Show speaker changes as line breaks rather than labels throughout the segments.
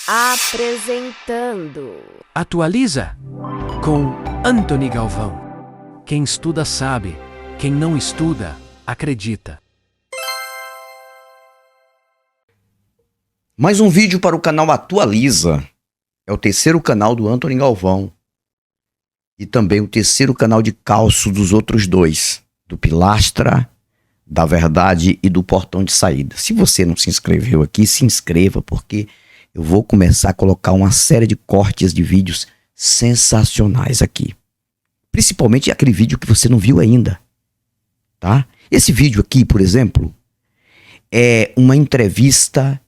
Apresentando
Atualiza com Antony Galvão. Quem estuda sabe, quem não estuda, acredita.
Mais um vídeo para o canal Atualiza. É o terceiro canal do Antony Galvão. E também o terceiro canal de calço dos outros dois. Do Pilastra, da Verdade e do Portão de Saída. Se você não se inscreveu aqui, se inscreva, porque eu vou começar a colocar uma série de cortes de vídeos sensacionais aqui. Principalmente aquele vídeo que você não viu ainda. Tá? Esse vídeo aqui, por exemplo, é uma entrevista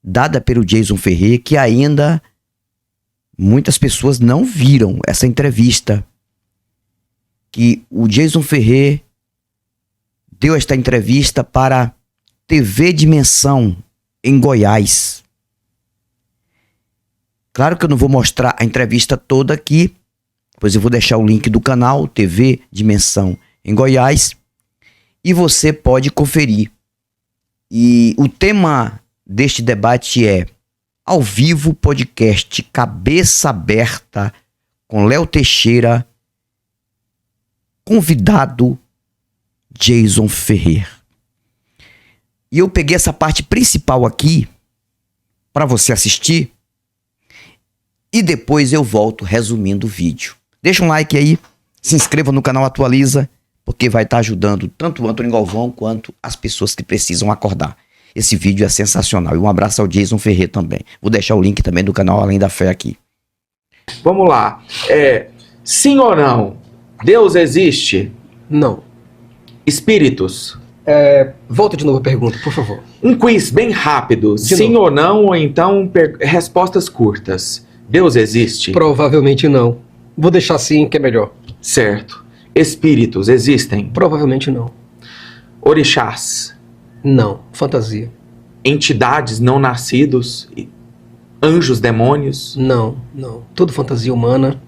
dada pelo Jason Ferrer, que ainda muitas pessoas não viram essa entrevista. Que o Jason Ferrer deu esta entrevista para TV Dimensão, em Goiás. Claro que eu não vou mostrar a entrevista toda aqui, pois eu vou deixar o link do canal TV Dimensão, em Goiás, e você pode conferir. E o tema deste debate é Ao Vivo Podcast Cabeça Aberta com Léo Teixeira, convidado Jason Ferrer. E eu peguei essa parte principal aqui para você assistir e depois eu volto resumindo o vídeo. Deixa um like aí, se inscreva no canal Atualiza, porque vai estar ajudando tanto o Antony Galvão quanto as pessoas que precisam acordar. Esse vídeo é sensacional. E um abraço ao Jason Ferrer também. Vou deixar o link também do canal Além da Fé aqui.
Vamos lá. Sim ou não? Deus existe?
Não.
Espíritos?
Volta de novo a pergunta, por favor.
Um quiz bem rápido. Sim ou não, ou então respostas curtas. Deus existe?
Provavelmente não. Vou deixar assim, que é melhor.
Certo. Espíritos existem?
Provavelmente não.
Orixás?
Não. Fantasia.
Entidades não nascidos? Anjos, demônios?
Não, não. Tudo fantasia humana.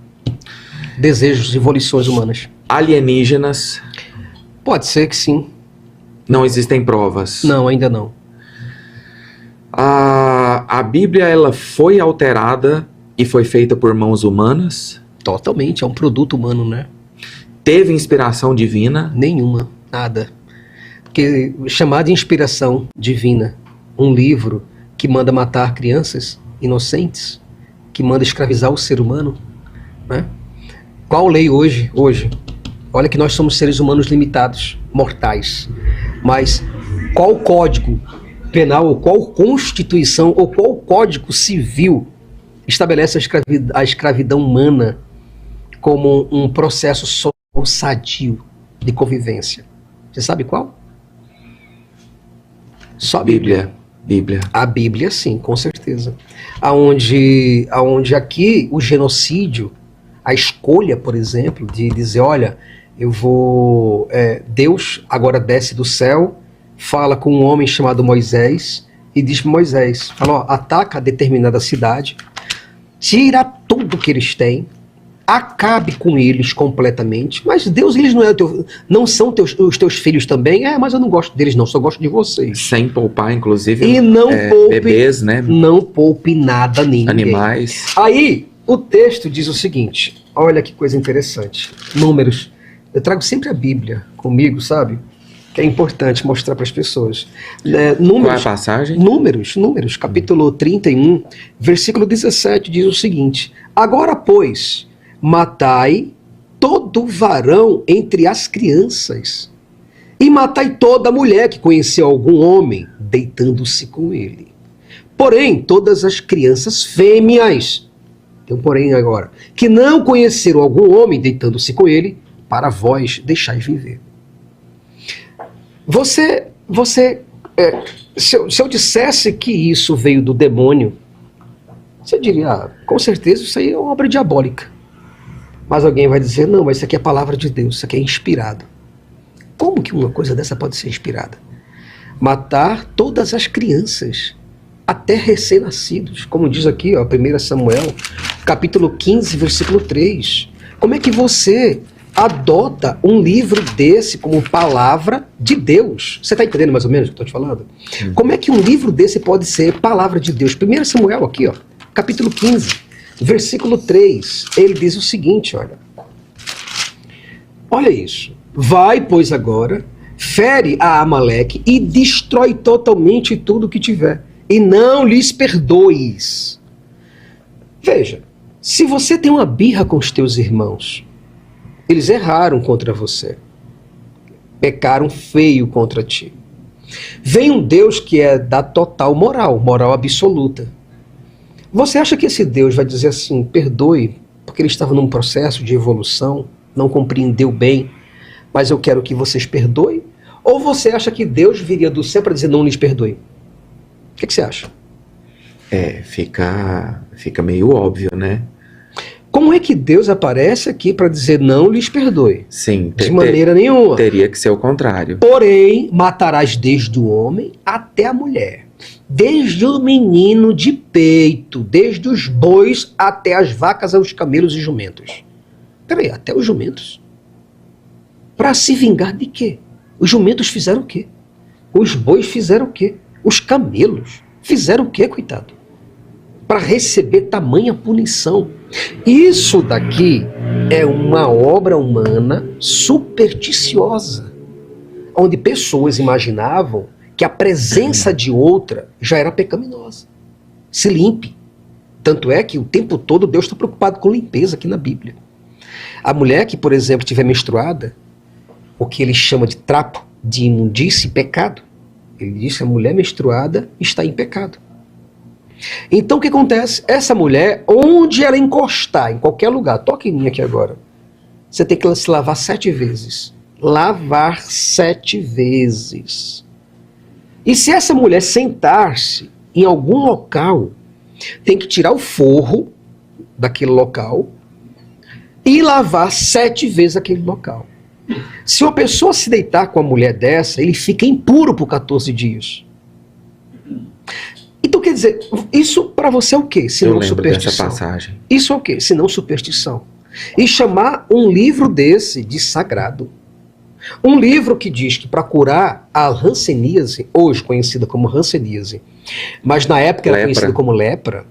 Desejos e volições humanas.
Alienígenas?
Pode ser que sim.
Não existem provas?
Não, ainda não.
A Bíblia, ela foi alterada e foi feita por mãos humanas?
Totalmente, é um produto humano, né?
Teve inspiração divina?
Nenhuma, nada. Porque chamar de inspiração divina um livro que manda matar crianças inocentes, que manda escravizar o ser humano, né? Qual lei hoje? Olha que nós somos seres humanos limitados, mortais. Mas qual código penal, ou qual constituição, ou qual código civil estabelece a escravidão humana como um processo social sadio de convivência? Você sabe qual? Só a Bíblia. A Bíblia, sim, com certeza. Aonde aqui o genocídio, a escolha, por exemplo, de dizer, olha, Deus agora desce do céu, fala com um homem chamado Moisés e diz para Moisés, fala, ó, ataca determinada cidade, tira tudo que eles têm, acabe com eles completamente, mas Deus, eles não são os teus filhos também? Mas eu não gosto deles não, só gosto de vocês.
Sem poupar, inclusive,
e não poupe,
bebês, né?
Não poupe nada, ninguém.
Animais.
Aí, o texto diz o seguinte, olha que coisa interessante, Números. Eu trago sempre a Bíblia comigo, sabe? Que é importante mostrar para as pessoas. Números,
qual é a passagem?
Números, capítulo 31, versículo 17, diz o seguinte, agora, pois, matai todo varão entre as crianças, e matai toda mulher que conheceu algum homem, deitando-se com ele. Porém, todas as crianças fêmeas, tem um porém agora, que não conheceram algum homem, deitando-se com ele, para vós deixais viver. Se eu dissesse que isso veio do demônio, você diria, com certeza isso aí é uma obra diabólica. Mas alguém vai dizer, não, mas isso aqui é a palavra de Deus, isso aqui é inspirado. Como que uma coisa dessa pode ser inspirada? Matar todas as crianças, até recém-nascidos, como diz aqui, ó, 1 Samuel, capítulo 15, versículo 3. Como é que você adota um livro desse como palavra de Deus. Você está entendendo mais ou menos o que eu estou te falando? Como é que um livro desse pode ser palavra de Deus? 1 Samuel aqui, ó, capítulo 15, versículo 3, ele diz o seguinte, olha isso. Vai, pois, agora, fere a Amaleque e destrói totalmente tudo o que tiver, e não lhes perdoes. Veja, se você tem uma birra com os teus irmãos, eles erraram contra você, pecaram feio contra ti. Vem um Deus que é da total moral absoluta. Você acha que esse Deus vai dizer assim, perdoe, porque ele estava num processo de evolução, não compreendeu bem, mas eu quero que vocês perdoem? Ou você acha que Deus viria do céu para dizer não lhes perdoe? O que você acha?
Fica meio óbvio, né?
Como é que Deus aparece aqui para dizer não lhes perdoe?
Sim.
De maneira nenhuma.
Teria que ser o contrário.
Porém, matarás desde o homem até a mulher, desde o menino de peito, desde os bois até as vacas, os camelos e jumentos. Peraí, até os jumentos? Para se vingar de quê? Os jumentos fizeram o quê? Os bois fizeram o quê? Os camelos fizeram o quê, coitado? Para receber tamanha punição. Isso daqui é uma obra humana supersticiosa, onde pessoas imaginavam que a presença de outra já era pecaminosa. Se limpe. Tanto é que o tempo todo Deus está preocupado com limpeza aqui na Bíblia. A mulher que, por exemplo, estiver menstruada, o que ele chama de trapo de imundície e pecado, ele diz que a mulher menstruada está em pecado. Então o que acontece? Essa mulher, onde ela encostar, em qualquer lugar, toque em mim aqui agora, você tem que se lavar 7 vezes. Lavar 7 vezes. E se essa mulher sentar-se em algum local, tem que tirar o forro daquele local e lavar 7 vezes aquele local. Se uma pessoa se deitar com uma mulher dessa, ele fica impuro por 14 dias. Então, quer dizer, isso para você é o quê? Se não superstição.
Dessa passagem.
Isso é o quê? Se não superstição. E chamar um livro desse de sagrado. Um livro que diz que para curar a hanseníase, hoje conhecida como hanseníase, mas na época era conhecida como lepra,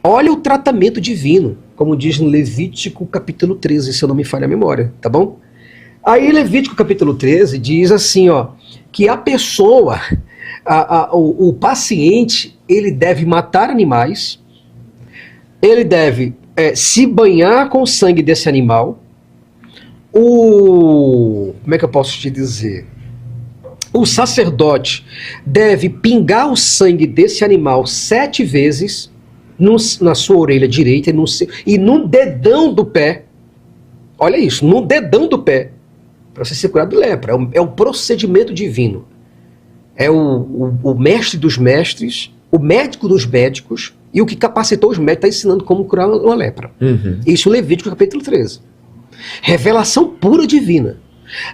olha o tratamento divino, como diz no Levítico capítulo 13, se eu não me falha a memória, tá bom? Aí Levítico capítulo 13 diz assim, que a pessoa, o paciente, ele deve matar animais, ele deve se banhar com o sangue desse animal, como é que eu posso te dizer? O sacerdote deve pingar o sangue desse animal 7 vezes na sua orelha direita e no dedão do pé. Olha isso, no dedão do pé, para você ser curado de lepra. É o procedimento divino. É o mestre dos mestres, o médico dos médicos, e o que capacitou os médicos está ensinando como curar uma lepra.
Uhum.
Isso Levítico capítulo 13. Revelação pura divina.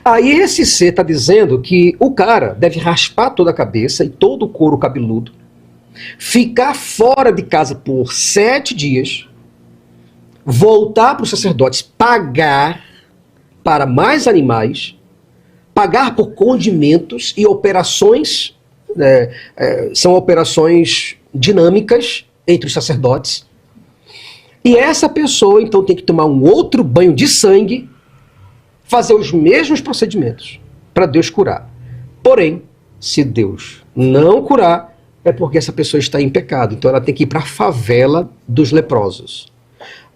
Aí esse ser está dizendo que o cara deve raspar toda a cabeça e todo o couro cabeludo, ficar fora de casa por 7 dias, voltar para os sacerdotes, pagar para mais animais, pagar por condimentos e operações, são operações dinâmicas entre os sacerdotes. E essa pessoa então tem que tomar um outro banho de sangue, fazer os mesmos procedimentos para Deus curar. Porém, se Deus não curar, é porque essa pessoa está em pecado. Então ela tem que ir para a favela dos leprosos,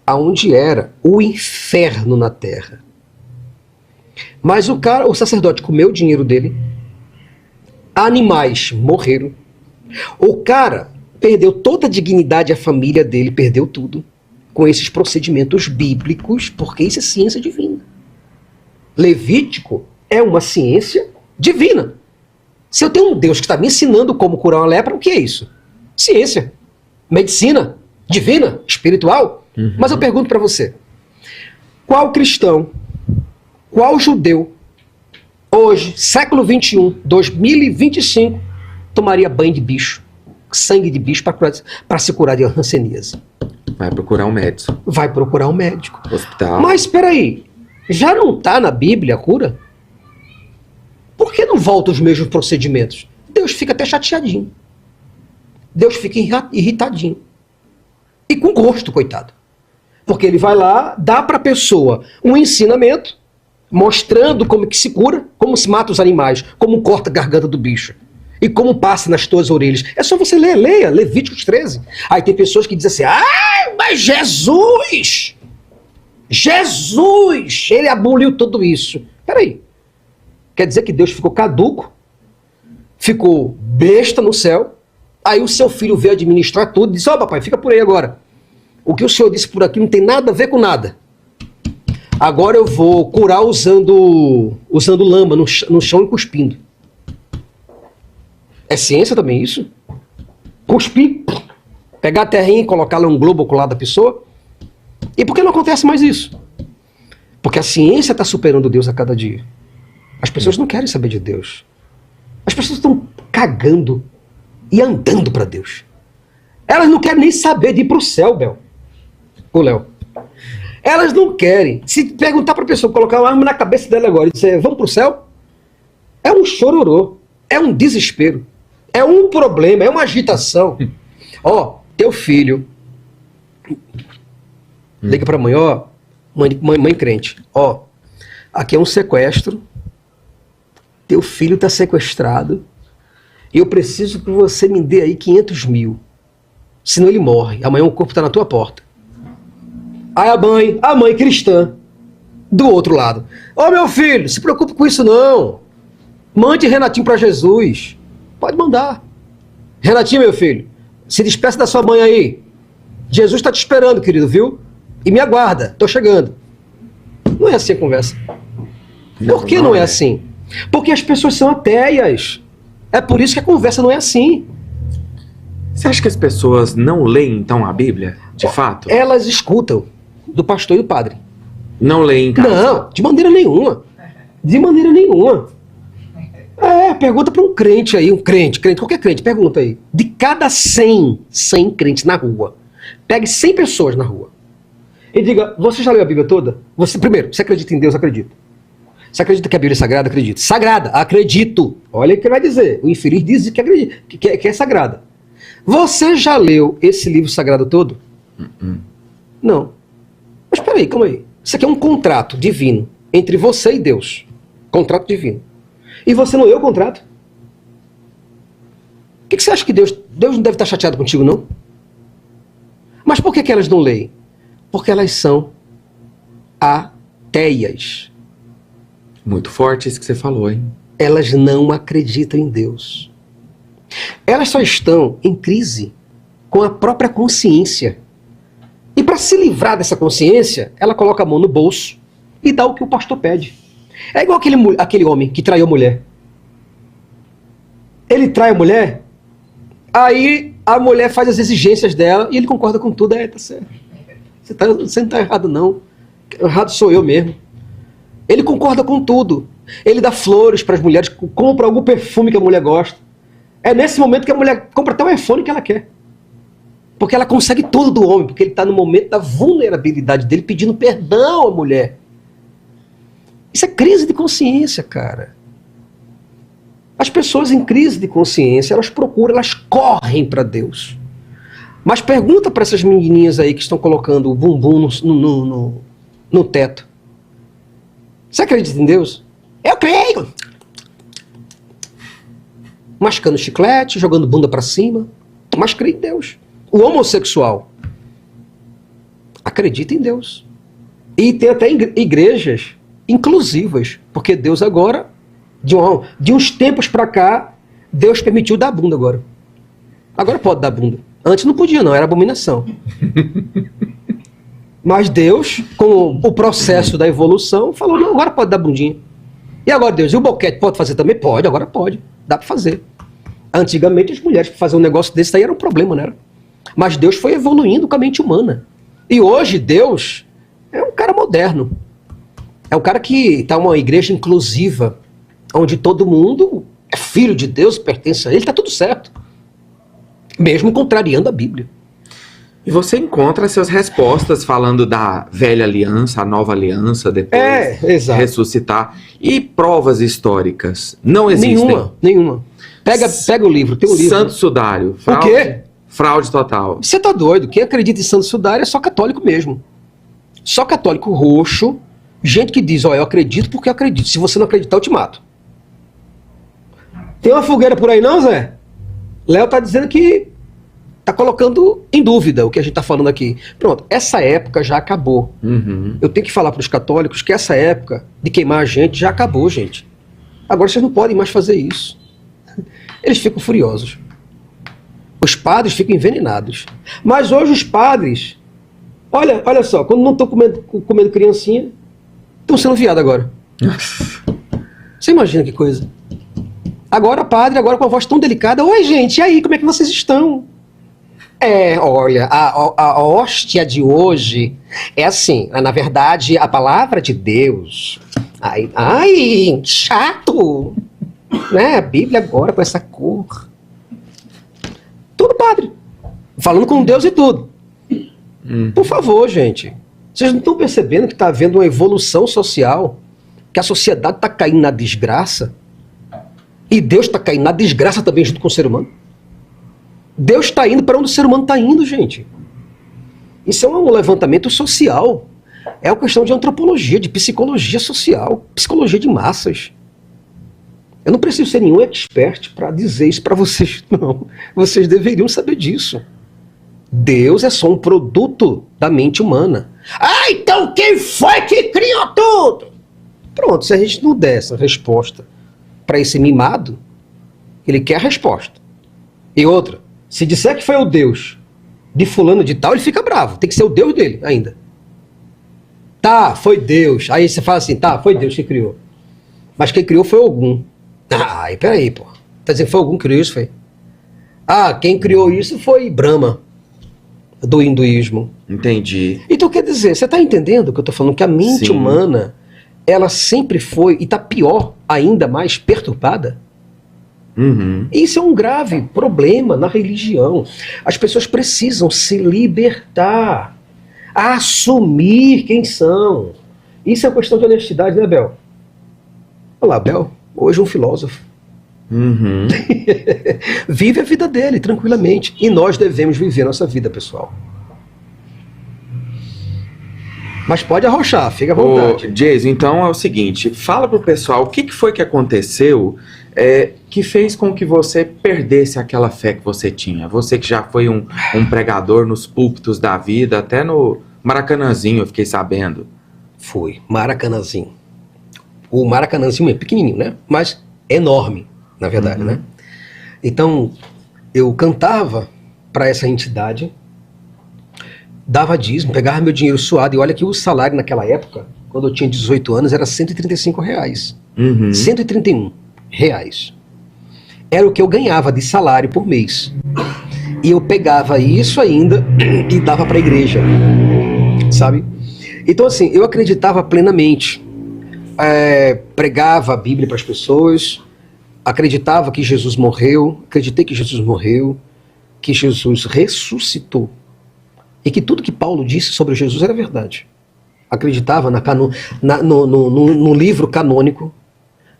aonde era o inferno na terra. Mas o sacerdote comeu o dinheiro dele, animais morreram, o cara perdeu toda a dignidade, a família dele perdeu tudo com esses procedimentos bíblicos, porque isso é ciência divina. Levítico é uma ciência divina. Se eu tenho um Deus que está me ensinando como curar uma lepra, o que é isso? Ciência, medicina, divina, espiritual.
Uhum.
Mas eu pergunto para você, qual cristão, qual judeu, hoje, século 21, 2025, tomaria banho de bicho, sangue de bicho para se curar de hanseníase?
Vai procurar um médico.
Vai procurar um médico.
Hospital.
Mas espera aí, já não está na Bíblia a cura? Por que não volta os mesmos procedimentos? Deus fica até chateadinho. Deus fica irritadinho. E com gosto, coitado. Porque ele vai lá, dá para a pessoa um ensinamento, mostrando como que se cura, como se mata os animais, como corta a garganta do bicho. E como passa nas tuas orelhas. É só você ler, leia, Levíticos 13. Aí tem pessoas que dizem assim, mas Jesus, ele aboliu tudo isso. Peraí, quer dizer que Deus ficou caduco, ficou besta no céu, aí o seu filho veio administrar tudo e disse, papai, fica por aí agora. O que o senhor disse por aqui não tem nada a ver com nada. Agora eu vou curar usando lama no chão e cuspindo. É ciência também isso? Cuspir, pegar a terrinha e colocar lá um globo ocular da pessoa? E por que não acontece mais isso? Porque a ciência está superando Deus a cada dia. As pessoas não querem saber de Deus. As pessoas estão cagando e andando para Deus. Elas não querem nem saber de ir para o céu, Bel. Ô, Léo. Elas não querem. Se perguntar para a pessoa, colocar uma arma na cabeça dela agora e dizer, vamos para o céu? É um chororô. É um desespero. É um problema. É uma agitação. Ó, teu filho. Liga para a mãe, ó. Mãe crente. Ó, aqui é um sequestro. Teu filho está sequestrado. E eu preciso que você me dê aí 500 mil. Senão ele morre. Amanhã o corpo está na tua porta. Aí a mãe cristã, do outro lado. Ô meu filho, se preocupe com isso não. Mande Renatinho para Jesus. Pode mandar. Renatinho, meu filho, se despeça da sua mãe aí. Jesus está te esperando, querido, viu? E me aguarda, tô chegando. Não é assim a conversa. Por que não é assim? Porque as pessoas são ateias. É por isso que a conversa não é assim.
Você acha que as pessoas não leem, então, a Bíblia, de fato?
Elas escutam do pastor e do padre.
Não leem em casa?
Não, de maneira nenhuma. De maneira nenhuma. Pergunta para um crente aí, qualquer crente, pergunta aí. De cada 100 crentes na rua, pegue 100 pessoas na rua e diga, você já leu a Bíblia toda? Primeiro, você acredita em Deus? Acredito. Você acredita que a Bíblia é sagrada? Acredito. Sagrada, acredito. Olha o que ele vai dizer. O infeliz diz que acredita, que é sagrada. Você já leu esse livro sagrado todo? Não. Mas peraí, calma aí. Isso aqui é um contrato divino entre você e Deus. Contrato divino. E você não leu o contrato? O que você acha que Deus não deve estar chateado contigo, não? Mas por que elas não leem? Porque elas são ateias.
Muito forte isso que você falou, hein?
Elas não acreditam em Deus. Elas só estão em crise com a própria consciência. E para se livrar dessa consciência, ela coloca a mão no bolso e dá o que o pastor pede. É igual aquele homem que traiu a mulher. Ele trai a mulher, aí a mulher faz as exigências dela e ele concorda com tudo. Tá certo. Você não tá errado, não. Errado sou eu mesmo. Ele concorda com tudo. Ele dá flores para as mulheres, compra algum perfume que a mulher gosta. É nesse momento que a mulher compra até o iPhone que ela quer. Porque ela consegue tudo do homem, porque ele está no momento da vulnerabilidade dele pedindo perdão à mulher. Isso é crise de consciência, cara. As pessoas em crise de consciência, elas procuram, elas correm para Deus. Mas pergunta para essas menininhas aí que estão colocando o bumbum no teto. Você acredita em Deus? Eu creio! Mascando chiclete, jogando bunda para cima, mas crê em Deus. O homossexual acredita em Deus. E tem até igrejas inclusivas, porque Deus agora, de uns tempos para cá, Deus permitiu dar bunda agora. Agora pode dar bunda. Antes não podia não, era abominação. Mas Deus, com o processo da evolução, falou, não, agora pode dar bundinha. E agora Deus, e o boquete pode fazer também? Pode, agora pode. Dá para fazer. Antigamente as mulheres para fazer um negócio desse aí era um problema, não era? Mas Deus foi evoluindo com a mente humana. E hoje Deus é um cara moderno. É um cara que está uma igreja inclusiva, onde todo mundo é filho de Deus, pertence a ele, está tudo certo. Mesmo contrariando a Bíblia.
E você encontra essas respostas falando da velha aliança, a nova aliança, depois
exato.
Ressuscitar. E provas históricas não existem?
Nenhuma. Pega o livro, tem um livro.
Santo Sudário.
O quê?
Fraude total.
Você tá doido? Quem acredita em santo sudário é só católico mesmo. Só católico roxo, gente que diz, ó, eu acredito porque eu acredito. Se você não acreditar, eu te mato. Tem uma fogueira por aí não, Zé? Léo tá dizendo que tá colocando em dúvida o que a gente tá falando aqui. Pronto, essa época já acabou. Eu tenho que falar para os católicos que essa época de queimar a gente já acabou, gente. Agora vocês não podem mais fazer isso. Eles ficam furiosos. Os padres ficam envenenados. Mas hoje os padres, olha só, quando não estão comendo criancinha, estão sendo viado agora. Você imagina que coisa? Agora padre, agora com a voz tão delicada, oi gente, e aí, como é que vocês estão? Olha, a hóstia de hoje é assim, na verdade, a palavra de Deus. Ai, chato! Né? A Bíblia agora com essa cor. Tudo padre. Falando com Deus e tudo. Por favor, gente. Vocês não estão percebendo que está havendo uma evolução social? Que a sociedade está caindo na desgraça? E Deus está caindo na desgraça também junto com o ser humano? Deus está indo para onde o ser humano está indo, gente. Isso é um levantamento social. É uma questão de antropologia, de psicologia social, psicologia de massas. Eu não preciso ser nenhum expert para dizer isso para vocês, não. Vocês deveriam saber disso. Deus é só um produto da mente humana. Então quem foi que criou tudo? Pronto, se a gente não der essa resposta para esse mimado, ele quer a resposta. E outra, se disser que foi o Deus de fulano de tal, ele fica bravo. Tem que ser o Deus dele ainda. Tá, foi Deus. Aí você fala assim, tá, foi Deus que criou. Mas quem criou foi Ogum. Peraí, pô. Tá dizendo que foi Ogum que criou isso, foi? Quem criou isso foi Brahma, do hinduísmo.
Entendi.
Então quer dizer, você tá entendendo o que eu tô falando? Que a mente humana, ela sempre foi, e tá pior, ainda mais perturbada. Isso é um grave problema na religião. As pessoas precisam se libertar, assumir quem são. Isso é uma questão de honestidade, né, Bel? Olá, Bel. Hoje um filósofo. Vive a vida dele tranquilamente. E nós devemos viver a nossa vida, pessoal. Mas pode arrochar, fica à vontade.
Jason, então é o seguinte, fala pro pessoal o que foi que aconteceu que fez com que você perdesse aquela fé que você tinha. Você que já foi um pregador nos púlpitos da vida, até no Maracanãzinho, eu fiquei sabendo.
Fui, Maracanãzinho. O Maracanãzinho é pequenininho, né? Mas enorme, na verdade, né? Então, eu cantava para essa entidade, dava dízimo, pegava meu dinheiro suado, e olha que o salário naquela época, quando eu tinha 18 anos, era R$135. 131 reais. Era o que eu ganhava de salário por mês. E eu pegava isso ainda e dava para a igreja, sabe? Então assim, eu acreditava plenamente. Pregava a Bíblia para as pessoas, acreditava que Jesus morreu, acreditei que Jesus morreu, que Jesus ressuscitou. E que tudo que Paulo disse sobre Jesus era verdade. Acreditava no livro canônico,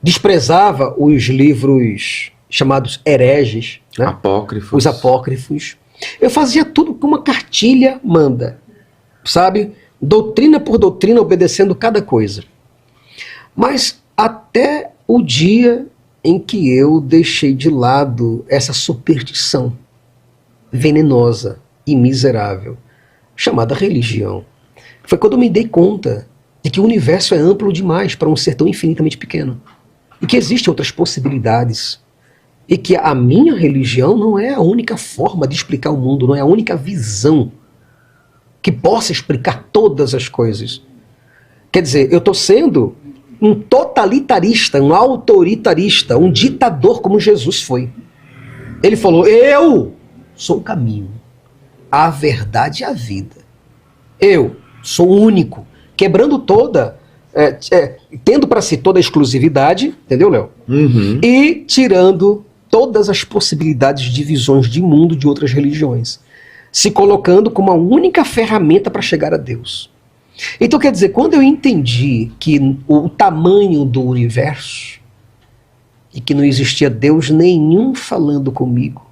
desprezava os livros chamados hereges, né?
Apócrifos.
Os apócrifos. Eu fazia tudo como uma cartilha manda, sabe? Doutrina por doutrina, obedecendo cada coisa. Mas até o dia em que eu deixei de lado essa superstição venenosa e miserável, chamada religião. Foi quando eu me dei conta de que o universo é amplo demais para um ser tão infinitamente pequeno. E que existem outras possibilidades. E que a minha religião não é a única forma de explicar o mundo, não é a única visão que possa explicar todas as coisas. Quer dizer, eu estou sendo um totalitarista, um autoritarista, um ditador como Jesus foi. Ele falou, eu sou o caminho, a verdade e a vida. Eu sou o único, quebrando toda, tendo para si toda a exclusividade, entendeu, Léo? E tirando todas as possibilidades de visões de mundo de outras religiões, se colocando como a única ferramenta para chegar a Deus. Então, quer dizer, quando eu entendi que o tamanho do universo e que não existia Deus nenhum falando comigo,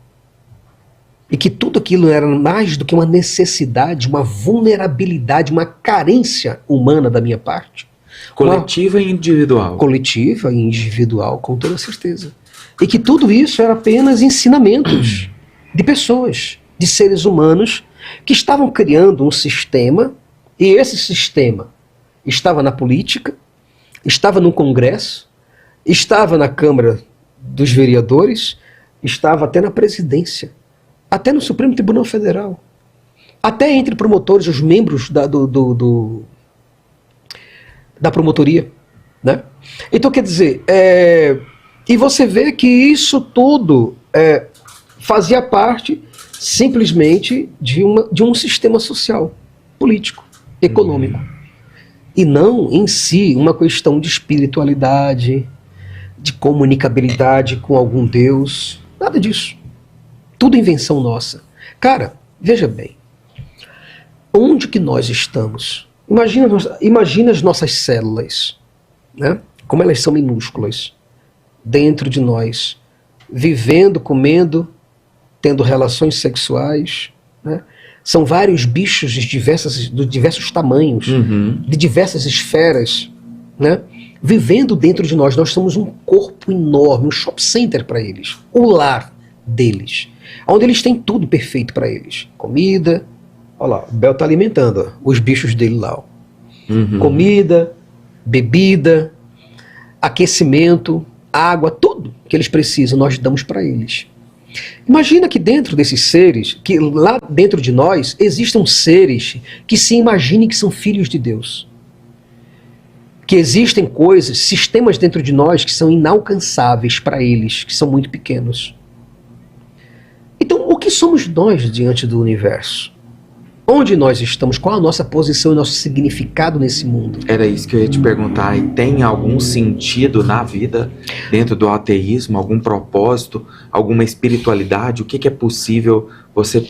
E que tudo aquilo era mais do que uma necessidade, uma vulnerabilidade, uma carência humana da minha parte.
Coletiva e individual.
Coletiva e individual, com toda certeza. E que tudo isso era apenas ensinamentos de pessoas, de seres humanos, que estavam criando um sistema, e esse sistema estava na política, estava no Congresso, estava na Câmara dos Vereadores, estava até na presidência, até no Supremo Tribunal Federal, até entre promotores, os membros da promotoria, né? Então, quer dizer, e você vê que isso tudo fazia parte simplesmente de um sistema social, político, econômico, e não em si uma questão de espiritualidade, de comunicabilidade com algum Deus, nada disso. Tudo invenção nossa. Cara, veja bem, onde que nós estamos? Imagina as nossas células, né? Como elas são minúsculas, dentro de nós, vivendo, comendo, tendo relações sexuais, né? São vários bichos de diversos tamanhos, de diversas esferas, né? Vivendo dentro de nós. Nós somos um corpo enorme, um shopping center para eles, o lar deles, onde eles têm tudo perfeito para eles. Comida, olha lá, o Bel está alimentando os bichos dele lá. Comida, bebida, aquecimento, água, tudo que eles precisam, nós damos para eles. Imagina que dentro desses seres, que lá dentro de nós, existam seres que se imaginem que são filhos de Deus. Que existem coisas, sistemas dentro de nós que são inalcançáveis para eles, que são muito pequenos. Então, o que somos nós diante do universo? Onde nós estamos? Qual a nossa posição e nosso significado nesse mundo?
Era isso que eu ia te perguntar. E tem algum sentido na vida dentro do ateísmo? Algum propósito? Alguma espiritualidade? O que é possível você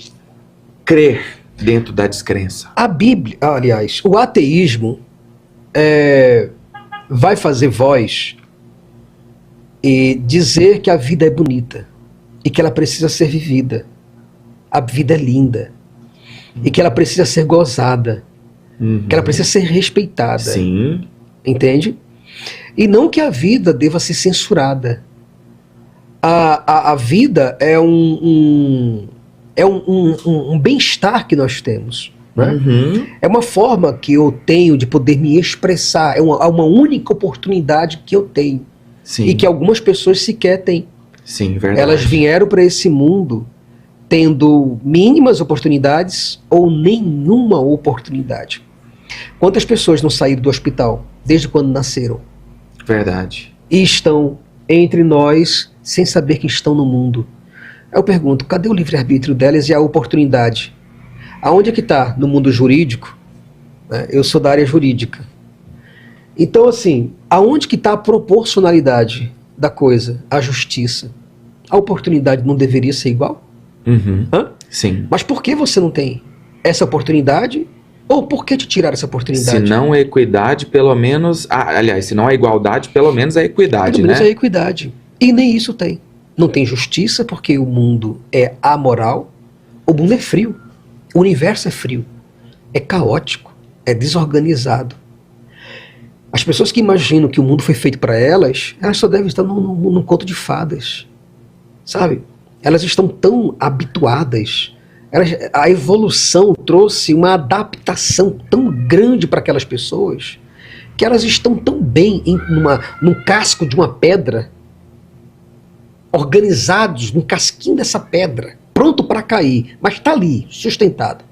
crer dentro da descrença?
A Bíblia, aliás, o ateísmo vai fazer voz e dizer que a vida é bonita e que ela precisa ser vivida. A vida é linda. E que ela precisa ser gozada, que ela precisa ser respeitada.
Sim.
Entende? E não que a vida deva ser censurada. A vida é um bem-estar que nós temos. Né? É uma forma que eu tenho de poder me expressar. É uma única oportunidade que eu tenho.
Sim.
E que algumas pessoas sequer têm.
Sim, verdade.
Elas vieram para esse mundo tendo mínimas oportunidades ou nenhuma oportunidade. Quantas pessoas não saíram do hospital desde quando nasceram?
Verdade.
E estão entre nós sem saber que estão no mundo. Eu pergunto, cadê o livre-arbítrio delas e a oportunidade? Aonde é que está? No mundo jurídico? Eu sou da área jurídica. Então, assim, aonde que está a proporcionalidade da coisa? A justiça. A oportunidade não deveria ser igual?
Sim.
Mas por que você não tem essa oportunidade? Ou por que te tirar essa oportunidade?
Se não a equidade, pelo menos... aliás, se não a igualdade, pelo menos a equidade,
pelo menos
né?
a equidade. E nem isso tem. Não tem justiça porque o mundo é amoral. O mundo é frio. O universo é frio. É caótico. É desorganizado. As pessoas que imaginam que o mundo foi feito para elas só devem estar num conto de fadas. Sabe? Elas estão tão habituadas, a evolução trouxe uma adaptação tão grande para aquelas pessoas, que elas estão tão bem num casco de uma pedra, organizados num casquinho dessa pedra, pronto para cair, mas está ali, sustentado.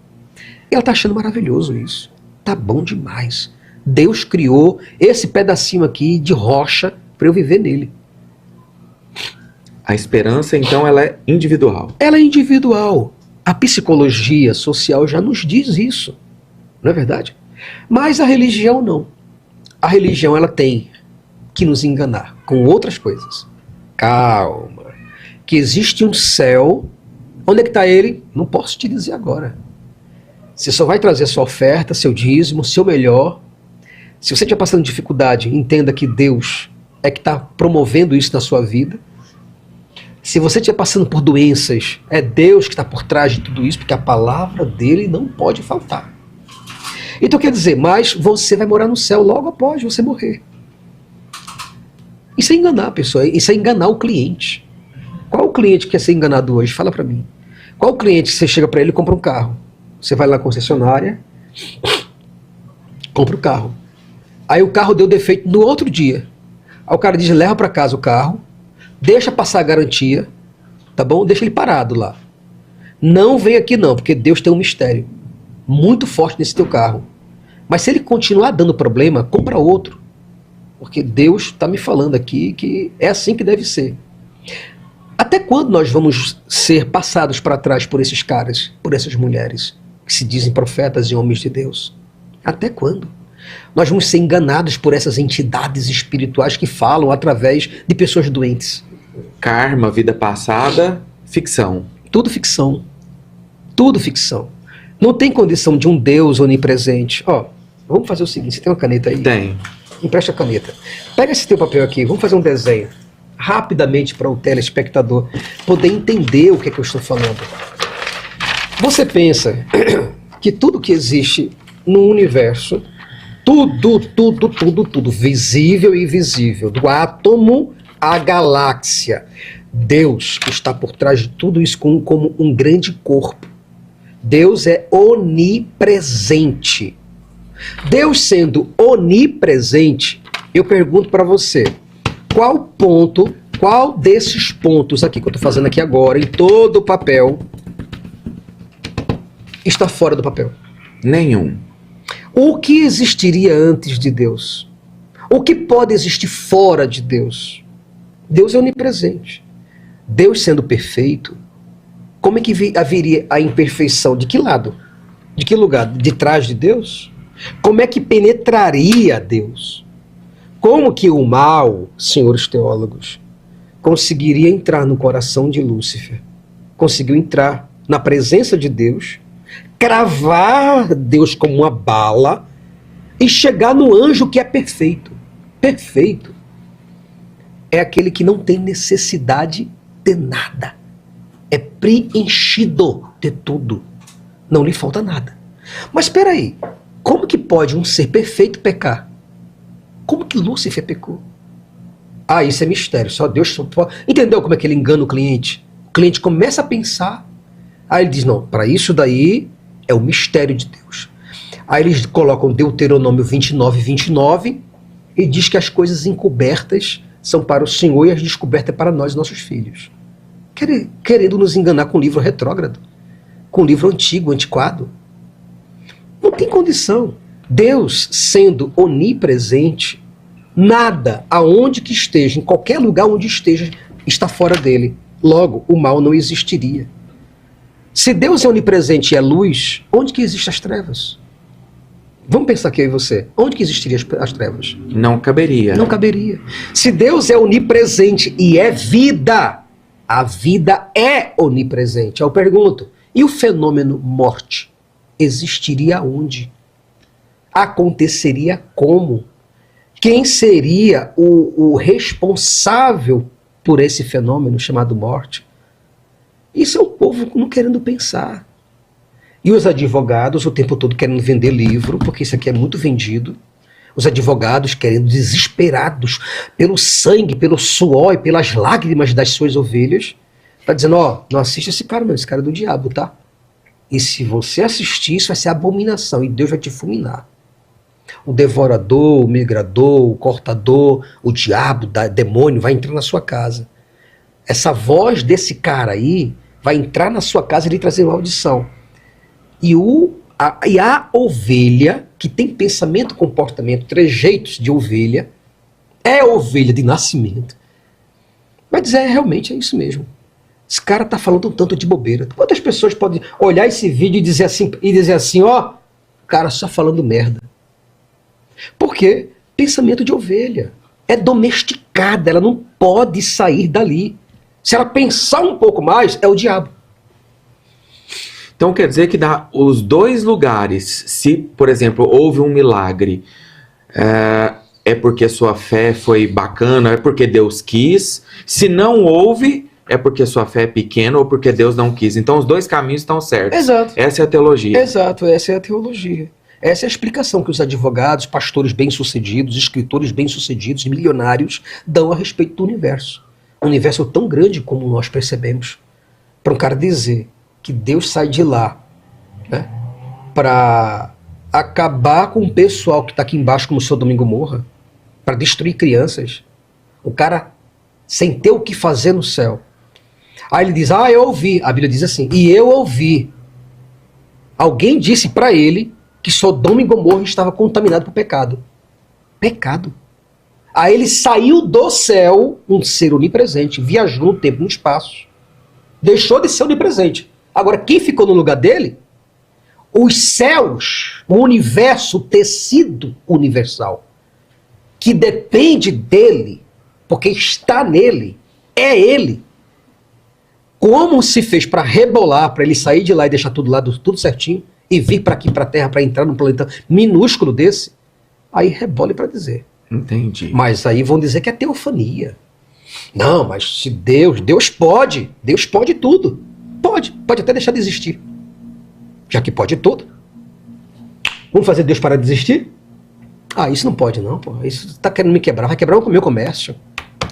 E ela está achando maravilhoso isso. Tá bom demais. Deus criou esse pedacinho aqui de rocha para eu viver nele.
A esperança, então, ela é individual.
Ela é individual. A psicologia social já nos diz isso. Não é verdade? Mas a religião não. A religião ela tem que nos enganar com outras coisas. Calma. Que existe um céu. Onde é que está ele? Não posso te dizer agora. Você só vai trazer sua oferta, seu dízimo, seu melhor. Se você estiver passando dificuldade, entenda que Deus é que está promovendo isso na sua vida. Se você estiver passando por doenças, é Deus que está por trás de tudo isso, porque a palavra dele não pode faltar. Então quer dizer, mas você vai morar no céu logo após você morrer. Isso é enganar a pessoa, isso é enganar o cliente. Qual o cliente que quer ser enganado hoje? Fala para mim. Qual o cliente que você chega para ele e compra um carro? Você vai lá na concessionária, compra o carro. Aí o carro deu defeito no outro dia. Aí o cara diz, leva para casa o carro, deixa passar a garantia, tá bom? Deixa ele parado lá. Não vem aqui não, porque Deus tem um mistério muito forte nesse teu carro. Mas se ele continuar dando problema, compra outro. Porque Deus está me falando aqui que é assim que deve ser. Até quando nós vamos ser passados para trás por esses caras, por essas mulheres, que se dizem profetas e homens de Deus? Até quando? Nós vamos ser enganados por essas entidades espirituais que falam através de pessoas doentes.
Karma, vida passada, ficção.
Tudo ficção. Tudo ficção. Não tem condição de um Deus onipresente. Ó, vamos fazer o seguinte, você tem uma caneta aí?
Tem.
Empresta a caneta. Pega esse teu papel aqui, vamos fazer um desenho. Rapidamente para o telespectador poder entender o que é que eu estou falando. Você pensa que tudo que existe no universo, tudo, visível e invisível, do átomo à galáxia, Deus está por trás de tudo isso como um grande corpo. Deus é onipresente. Deus sendo onipresente, eu pergunto para você, qual desses pontos aqui que eu estou fazendo aqui agora, em todo o papel, está fora do papel?
Nenhum.
O que existiria antes de Deus? O que pode existir fora de Deus? Deus é onipresente. Deus sendo perfeito, como é que haveria a imperfeição? De que lado? De que lugar? De trás de Deus? Como é que penetraria Deus? Como que o mal, senhores teólogos, conseguiria entrar no coração de Lúcifer? Conseguiu entrar na presença de Deus, cravar Deus como uma bala e chegar no anjo que é perfeito. Perfeito é aquele que não tem necessidade de nada. É preenchido de tudo. Não lhe falta nada. Mas espera aí, como que pode um ser perfeito pecar? Como que Lúcifer pecou? Ah, isso é mistério, só Deus pode... Entendeu como é que ele engana o cliente? O cliente começa a pensar, aí ele diz, não, para isso daí é o mistério de Deus. Aí eles colocam Deuteronômio 29 e diz que as coisas encobertas são para o Senhor e as descobertas é para nós, nossos filhos. Querendo nos enganar com um livro retrógrado, com um livro antigo, antiquado. Não tem condição. Deus sendo onipresente, nada, aonde que esteja, em qualquer lugar onde esteja, está fora dele. Logo, o mal não existiria. Se Deus é onipresente e é luz, onde que existem as trevas? Vamos pensar aqui eu e você. Onde que existiriam as trevas?
Não caberia.
Não caberia. Se Deus é onipresente e é vida, a vida é onipresente. Eu pergunto, e o fenômeno morte? Existiria onde? Aconteceria como? Quem seria o responsável por esse fenômeno chamado morte? Isso é o povo não querendo pensar. E os advogados o tempo todo querendo vender livro, porque isso aqui é muito vendido. Os advogados querendo, desesperados pelo sangue, pelo suor e pelas lágrimas das suas ovelhas, tá dizendo, ó, não assista esse cara não, esse cara é do diabo, tá? E se você assistir, isso vai ser abominação e Deus vai te fulminar. O devorador, o migrador, o cortador, o diabo, o demônio vai entrar na sua casa. Essa voz desse cara aí vai entrar na sua casa e lhe trazer maldição. E a ovelha, que tem pensamento, comportamento, trejeitos de ovelha, é ovelha de nascimento, vai dizer, realmente é isso mesmo. Esse cara tá falando um tanto de bobeira. Quantas pessoas podem olhar esse vídeo e dizer assim, ó, cara só falando merda. Por quê? Pensamento de ovelha. É domesticada, ela não pode sair dali. Se ela pensar um pouco mais, é o diabo.
Então quer dizer que dá os dois lugares. Se, por exemplo, houve um milagre, é porque a sua fé foi bacana, é porque Deus quis. Se não houve, é porque sua fé é pequena ou porque Deus não quis. Então os dois caminhos estão certos.
Exato.
Essa é a teologia.
Exato, essa é a teologia. Essa é a explicação que os advogados, pastores bem-sucedidos, escritores bem-sucedidos, milionários dão a respeito do universo. Um universo tão grande como nós percebemos. Para um cara dizer que Deus sai de lá, né, para acabar com o pessoal que está aqui embaixo como o seu Domingo Morra, para destruir crianças, o cara sem ter o que fazer no céu. Aí ele diz, eu ouvi. A Bíblia diz assim, e eu ouvi. Alguém disse para ele que Sodoma e Gomorra estava contaminado por pecado. Pecado. Aí ele saiu do céu, um ser onipresente, viajou no tempo e no espaço. Deixou de ser onipresente. Agora, quem ficou no lugar dele? Os céus, o universo, o tecido universal, que depende dele, porque está nele, é ele. Como se fez para rebolar, para ele sair de lá e deixar tudo lá, tudo certinho, e vir para aqui, para a Terra, para entrar num planeta minúsculo desse, aí rebole para dizer.
Entendi.
Mas aí vão dizer que é teofania. Não, mas se Deus pode tudo. Pode até deixar de existir. Já que pode tudo. Vamos fazer Deus parar de existir? Isso não pode não, pô. Isso está querendo me quebrar, vai quebrar o meu comércio.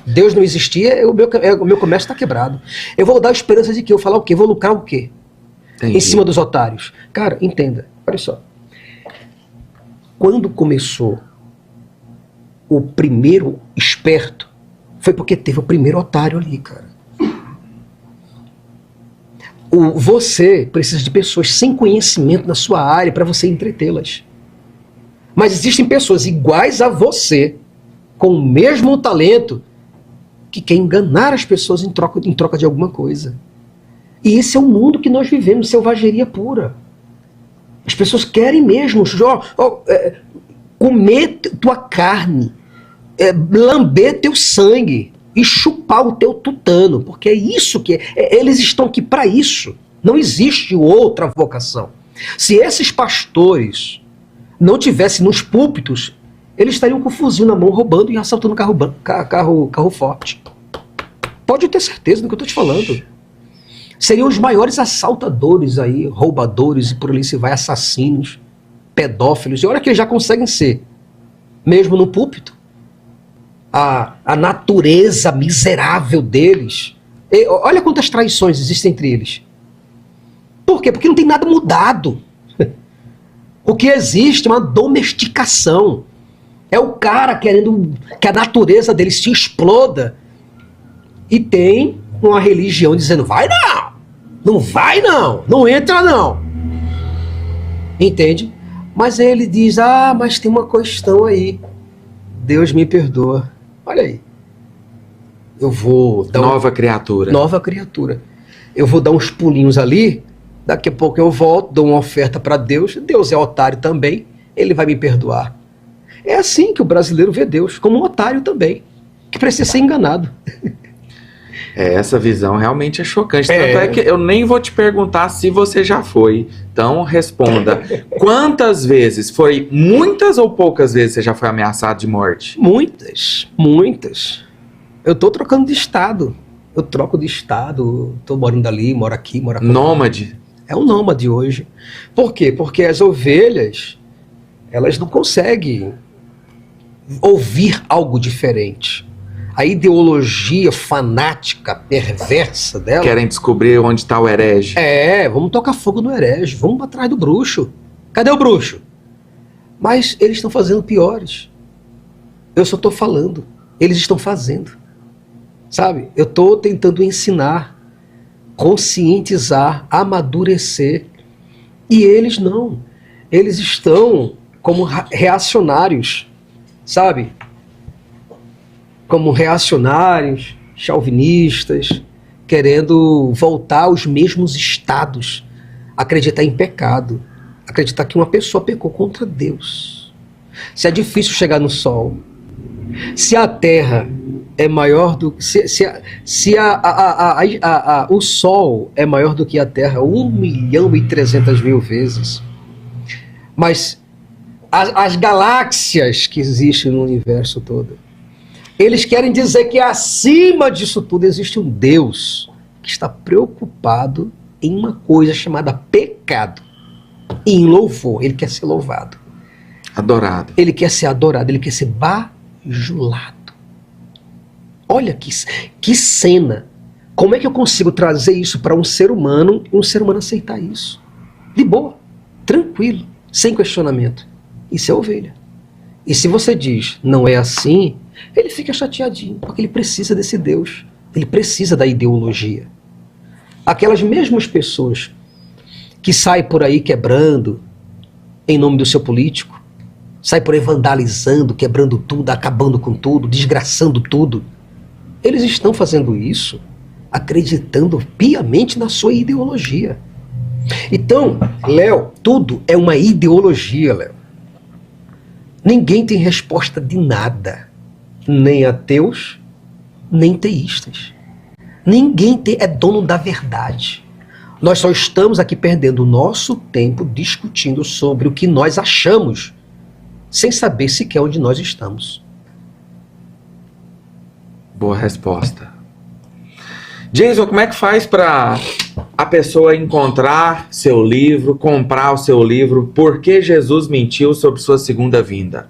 Deus não existia, o meu comércio está quebrado. Eu vou dar esperança de que eu falar o quê? Vou lucrar o quê?
Entendi.
Em cima dos otários. Cara, entenda, olha só. Quando começou o primeiro esperto, foi porque teve o primeiro otário ali, cara. Você precisa de pessoas sem conhecimento na sua área para você entretê-las. Mas existem pessoas iguais a você, com o mesmo talento, que querem enganar as pessoas em troca de alguma coisa. E esse é o mundo que nós vivemos, selvageria pura. As pessoas querem mesmo comer tua carne, lamber teu sangue e chupar o teu tutano, porque é isso que eles estão aqui para isso. Não existe outra vocação. Se esses pastores não tivessem nos púlpitos, eles estariam com o fuzil na mão, roubando e assaltando carro forte. Pode ter certeza do que eu estou te falando. Seriam os maiores assaltadores aí, roubadores e por ali se vai, assassinos, pedófilos. E olha que eles já conseguem ser, mesmo no púlpito. A natureza miserável deles. E olha quantas traições existem entre eles. Por quê? Porque não tem nada mudado. O que existe é uma domesticação. É o cara querendo que a natureza dele se exploda. E tem uma religião dizendo, vai não! Não vai não! Não entra não! Entende? Mas ele diz, mas tem uma questão aí. Deus me perdoa. Olha aí. Eu vou dar
Nova criatura.
Nova criatura. Eu vou dar uns pulinhos ali, daqui a pouco eu volto, dou uma oferta para Deus. Deus é otário também, ele vai me perdoar. É assim que o brasileiro vê Deus, como um otário também, que precisa ser enganado.
Essa visão realmente é chocante. Tanto é que eu nem vou te perguntar se você já foi. Então responda. Quantas vezes? Foi muitas ou poucas vezes você já foi ameaçado de morte?
Muitas, muitas. Eu tô trocando de estado. Eu troco de estado. Tô morando ali, moro aqui, moro aqui.
Nômade?
É um nômade hoje. Por quê? Porque as ovelhas, elas não conseguem ouvir algo diferente. A ideologia fanática, perversa dela...
Querem descobrir onde está o herege.
Vamos tocar fogo no herege, vamos atrás do bruxo. Cadê o bruxo? Mas eles estão fazendo piores. Eu só estou falando, eles estão fazendo. Sabe? Eu estou tentando ensinar, conscientizar, amadurecer. E eles não. Eles estão como reacionários, sabe? Como reacionários, chauvinistas, querendo voltar aos mesmos estados, acreditar em pecado, acreditar que uma pessoa pecou contra Deus. Se é difícil chegar no sol, se a Terra é maior do que... o Sol é maior do que a Terra 1.300.000 vezes, mas as galáxias que existem no universo todo, Eles querem dizer que acima disso tudo existe um Deus que está preocupado em uma coisa chamada pecado. E em louvor, ele quer ser louvado.
Adorado.
Ele quer ser adorado, ele quer ser bajulado. Olha que cena. Como é que eu consigo trazer isso para um ser humano e um ser humano aceitar isso? De boa, tranquilo, sem questionamento. Isso é ovelha. E se você diz, não é assim, ele fica chateadinho, porque ele precisa desse Deus. Ele precisa da ideologia. Aquelas mesmas pessoas que saem por aí quebrando em nome do seu político, saem por aí vandalizando, quebrando tudo, acabando com tudo, desgraçando tudo, eles estão fazendo isso acreditando piamente na sua ideologia. Então, Léo, tudo é uma ideologia, Léo. Ninguém tem resposta de nada. Nem ateus, nem teístas. Ninguém é dono da verdade. Nós só estamos aqui perdendo o nosso tempo discutindo sobre o que nós achamos, sem saber sequer onde nós estamos.
Boa resposta. Jason, como é que faz para a pessoa encontrar seu livro, comprar o seu livro, Por que Jesus Mentiu sobre Sua Segunda Vinda?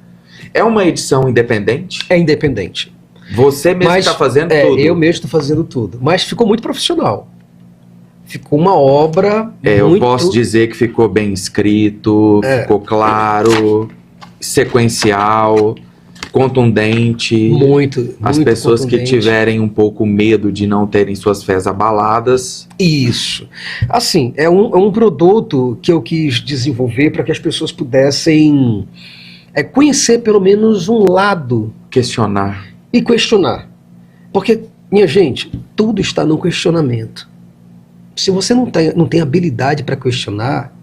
É uma edição independente?
É independente.
Você mesmo está fazendo tudo?
Eu mesmo estou fazendo tudo. Mas ficou muito profissional. Ficou uma obra
Eu posso dizer que ficou bem escrito, ficou claro, sequencial, contundente.
Muito.
As
muito
pessoas
contundente.
que tiverem um pouco medo de não terem suas fés abaladas.
Isso. Assim, é um produto que eu quis desenvolver para que as pessoas pudessem conhecer pelo menos um lado.
Questionar.
E questionar. Porque, minha gente, tudo está no questionamento. Se você não tem habilidade para questionar,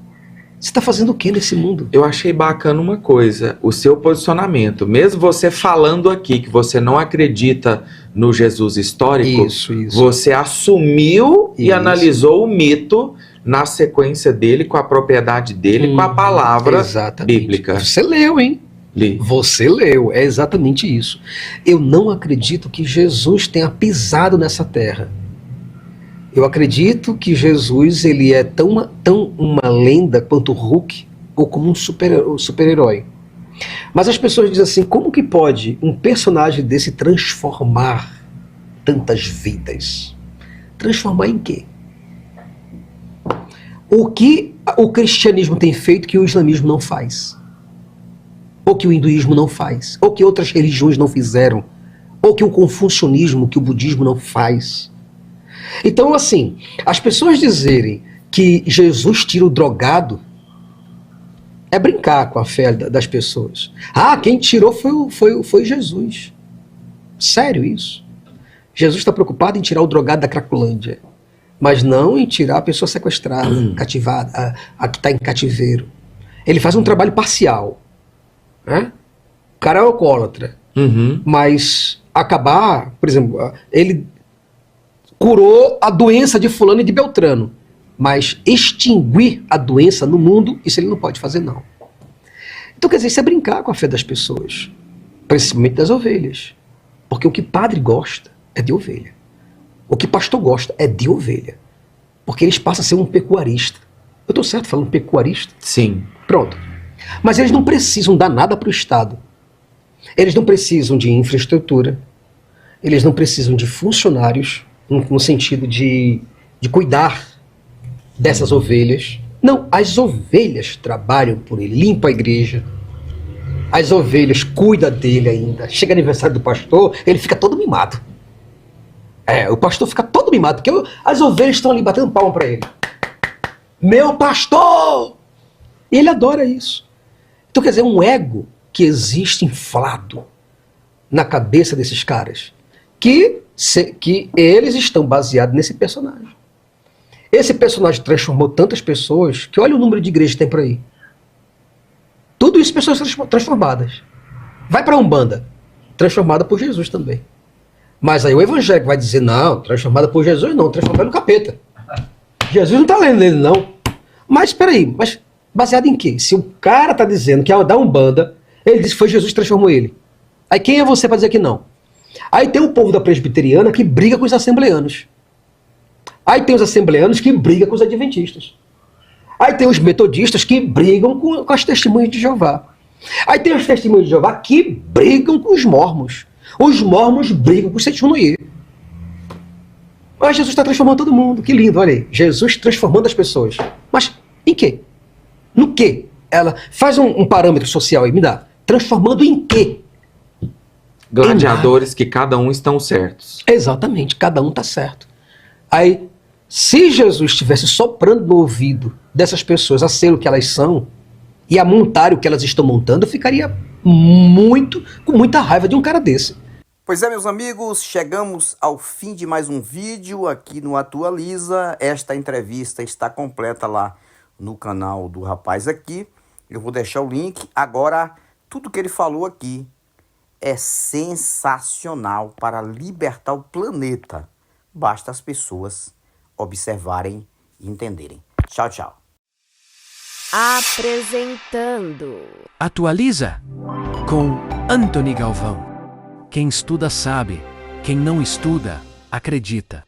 você está fazendo o que nesse mundo?
Eu achei bacana uma coisa, o seu posicionamento. Mesmo você falando aqui que você não acredita no Jesus histórico,
Isso.
você assumiu e
Isso.
analisou o mito na sequência dele, com a propriedade dele, com a palavra
exatamente.
bíblica.
Você leu, hein?
Li.
Você leu, é exatamente isso. Eu não acredito que Jesus tenha pisado nessa terra. Eu acredito que Jesus ele é tão uma lenda quanto o Hulk ou como um super-herói. Mas as pessoas dizem assim, como que pode um personagem desse transformar tantas vidas? Transformar em quê? O que o cristianismo tem feito que o islamismo não faz? Ou que o hinduísmo não faz? Ou que outras religiões não fizeram? Ou que o confucionismo, que o budismo não faz? Então, assim, as pessoas dizerem que Jesus tira o drogado é brincar com a fé das pessoas. Ah, quem tirou foi Jesus. Sério isso? Jesus está preocupado em tirar o drogado da Cracolândia, mas não em tirar a pessoa sequestrada, cativada, a que está em cativeiro. Ele faz um trabalho parcial. Né? O cara é alcoólatra. Mas acabar, por exemplo, ele curou a doença de fulano e de Beltrano, mas extinguir a doença no mundo, isso ele não pode fazer, não. Então, quer dizer, isso é brincar com a fé das pessoas, principalmente das ovelhas, porque o que padre gosta é de ovelha, o que pastor gosta é de ovelha, porque eles passam a ser um pecuarista. Eu estou certo falando pecuarista?
Sim.
Pronto. Mas eles não precisam dar nada para o Estado, eles não precisam de infraestrutura, eles não precisam de funcionários, no sentido de cuidar dessas ovelhas. Não, as ovelhas trabalham por ele, limpa a igreja, as ovelhas cuidam dele ainda. Chega aniversário do pastor, ele fica todo mimado. O pastor fica todo mimado, porque as ovelhas estão ali batendo palma para ele. Meu pastor! E ele adora isso. Então, quer dizer, um ego que existe inflado na cabeça desses caras, que eles estão baseados nesse personagem. Esse personagem transformou tantas pessoas que olha o número de igrejas que tem por aí. Tudo isso pessoas transformadas. Vai para a Umbanda, transformada por Jesus também. Mas aí o evangélico vai dizer, não, transformada por Jesus não, transformada no capeta. Jesus não está lendo nele não. Mas espera aí, mas baseado em quê? Se o cara está dizendo que é da Umbanda, ele disse que foi Jesus que transformou ele. Aí quem é você para dizer que não? Aí tem o povo da presbiteriana que briga com os assembleanos. Aí tem os assembleanos que brigam com os adventistas. Aí tem os metodistas que brigam com as testemunhas de Jeová. Aí tem os testemunhas de Jeová que brigam com os mormons. Os mormons brigam com os Setunui. Mas Jesus está transformando todo mundo. Que lindo, olha aí. Jesus transformando as pessoas. Mas em quê? No quê? Ela faz um parâmetro social aí, me dá. Transformando em quê?
Gladiadores que cada um estão certos.
Exatamente, cada um está certo. Aí, se Jesus estivesse soprando no ouvido dessas pessoas a ser o que elas são e a montar o que elas estão montando, eu ficaria com muita raiva de um cara desse.
Pois é, meus amigos, chegamos ao fim de mais um vídeo aqui no Atualiza. Esta entrevista está completa lá no canal do rapaz aqui. Eu vou deixar o link. Agora, tudo que ele falou aqui é sensacional para libertar o planeta. Basta as pessoas observarem e entenderem. Tchau, tchau.
Apresentando
Atualiza com Antony Galvão. Quem estuda sabe, quem não estuda, acredita.